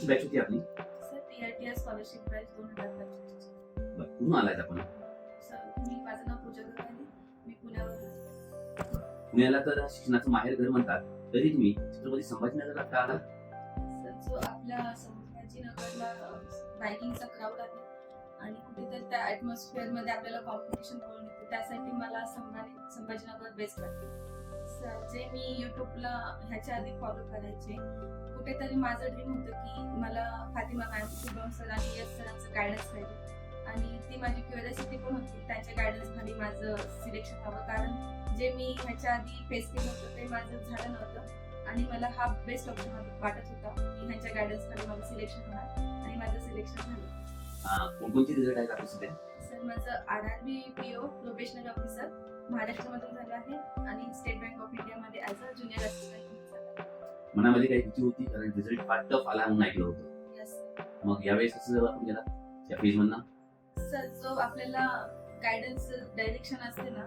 कोणती बॅच होती आपली? सर टीआरटीआय स्कॉलरशिप बॅच 2025 बरं, कुठून आलात आपण? सर माझं नाव पूजा गव्हाणे, मी पुण्यावरून आले. पुण्याला तर शिक्षणाचं माहेर घर म्हणतात, तरी तुम्ही छत्रपती संभाजीनगरला का आलात? सर जो आपल्या संभाजीनगरला बायकिंगचा क्राऊड आहे आणि कुठेतरी त्या ऍटमॉस्फिअर मध्ये आपल्याला कॉम्पिटिशन करून येते, त्यासाठी मला संभाजीनगर बेस्ट वाटते. सर जे मी युट्यूबला ह्याच्या आधी फॉलो करायचे, कुठेतरी माझं ड्रीम होतं की मला फातिमा मॅम, शुभम सर आणि यश सरांचं गायडन्स पाहिजे आणि ती माझी क्युरियोसिटी पण होती त्यांच्या गायडन्स खाली माझं सिलेक्शन हवं, कारण जे मी ह्याच्या आधी फेस केलं होतं ते माझं झालं नव्हतं आणि मला हा बेस्ट ऑप्शन वाटत होता की ह्यांच्या गायडन्स खाली माझं सिलेक्शन होणार आणि माझं सिलेक्शन झालं. कोणकोणते रिझल्ट आहेत आपल्या सध्या? सर माझं आरआरबी पीओ प्रोबेशनरी ऑफिसर महाराष्ट्रामधून झालं आहे आणि स्टेट बँक ऑफ इंडियामध्ये ॲज अ ज्युनियर असिस्टंट झालं. मनामध्ये काही भीती होती, कारण रिझल्ट फार टफ आला म्हणून ऐकलं होतं. यस मग यावेळेस कसं आपण गेला त्या फेज मधनं? सर जो आपल्याला गायडन्स डायरेक्शन असते ना,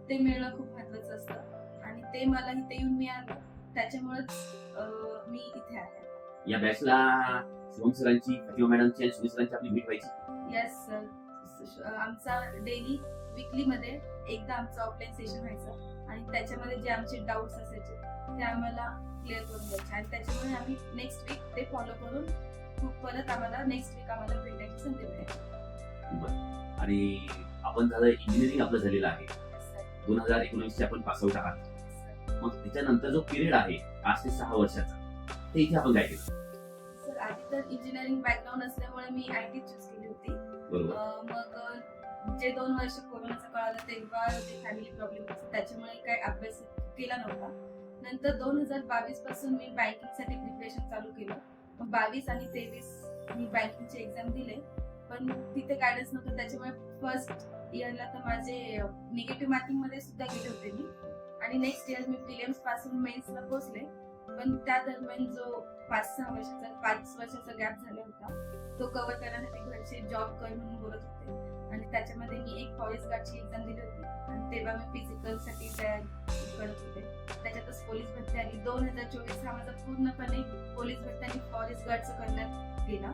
ते मिळणं खूप महत्वाचं असतं आणि ते मला इथे येऊन मिळालं, त्याच्यामुळेच मी इथे आहे. या बॅचला शुभम सरांची, फातिमा मॅडमची आणि सुनील सरांची आपली भेट व्हायची? येस सर, आमचा डेली वीकली मध्ये एकदा आमचं ऑफलाईन सेशन व्हायचं आणि त्याच्यामध्ये जे आमचे डाऊट्स असायचे ते आम्हाला क्लिअर करून द्यायचे आणि त्याच्यामुळे आम्ही नेक्स्ट वीक ते फॉलो करून परत आम्हाला नेक्स्ट वीक आम्हाला भेटण्याची संधी मिळाली. बरं. आणि आपण झालं इंजिनिअरिंग आपलं झालेलं आहे, 2019 चे आपण पासआउट आहात. मग त्याच्यानंतर जो पिरियड आहे 5 ते 6 वर्षाचा, ते इथे आपण काय केलं? सर आधी तर इंजिनिअरिंग बॅकग्राऊंड असल्यामुळे मी आयटी चूज केली होती. बरोबर. मग जे 2 वर्ष कोरोनाचं कळालं तेव्हा जे फॅमिली प्रॉब्लेम होते त्याच्यामुळे काही अभ्यास केला नव्हता. नंतर 2022 पासून मी बँकिंगसाठी प्रिपरेशन चालू केलं. मग 22 आणि 23 मी बँकिंगचे एक्झाम दिले, पण तिथे गायडन्स नव्हतं, त्याच्यामुळे फर्स्ट इयरला तर माझे निगेटिव्ह मार्किंग मध्ये सुद्धा गेले होते मी आणि नेक्स्ट इयर मी प्रिलिम्स पासून मेन्सला पोहोचले, पण त्या दरम्यान जो 5 वर्षाचा गॅप झाला होता तो कव्हर करण्यासाठी घरचे जॉब कर म्हणून बोलत होते आणि त्याच्यामध्ये मी एक फॉरेस्ट गार्डची एक्झाम दिली होती आणि तेव्हा मी फिजिकल साठी तयारी करत होते. त्याच्यातच पोलीस भरती आली. 2024 हा माझा पूर्णपणे पोलीस भरती आणि फॉरेस्ट गार्डचं करण्यात गेला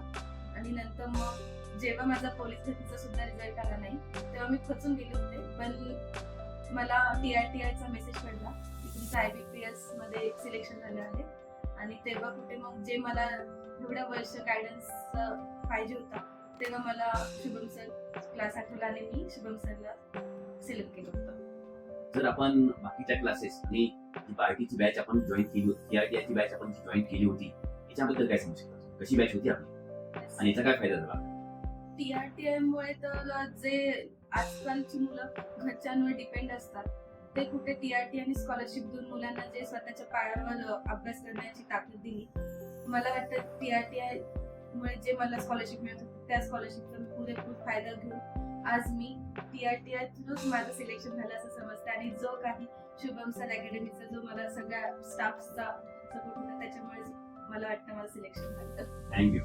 आणि नंतर मग जेव्हा माझा पोलीस भरतीचा सुद्धा रिझल्ट आला नाही तेव्हा मी खचून गेले होते, पण मला टीआरटीआयचा मेसेज पडला की तुमचं IBPS मध्ये सिलेक्शन झालं आहे आणि तेव्हा कुठे मग जे मला एवढ्या वर्ष गायडन्स पाहिजे होता तेव्हा मला शुभम सर क्लास आठवला आणि मी शुभम सरला सिलेक्ट केलं होतं. जर आपण बाकीच्या क्लासेस आणि जी बार्टीची बॅच आपण जॉईन केली होती, टीआरटीआयची बॅच आपण जॉईन केली होती, याच्याबद्दल काय सांगू शकता? कशी बॅच होती आपली आणि याचा काय फायदा झाला? टीआरटीआय मुळे तर जे आजकालची मुलं घरच्यांवर डिपेंड असतात ते कुठे टीआरटी आणि स्कॉलरशिप देऊन मुलांना जे स्वतःच्या पायावर अभ्यास करण्याची ताकद दिली. मला वाटतं टीआरटीआय मुळे जे मला स्कॉलरशिप मिळत होती त्या स्कॉलरशिपचा मी पुरेपूर फायदा घेऊन आज मी टीआरटीआय थ्रूच माझं सिलेक्शन झालं असं समजते आणि जो काही शुभम सर अकॅडमीचा जो मला सगळ्या स्टाफचा सपोर्ट होता त्याच्यामुळे मला वाटतं माझं सिलेक्शन झालं. थँक्यू.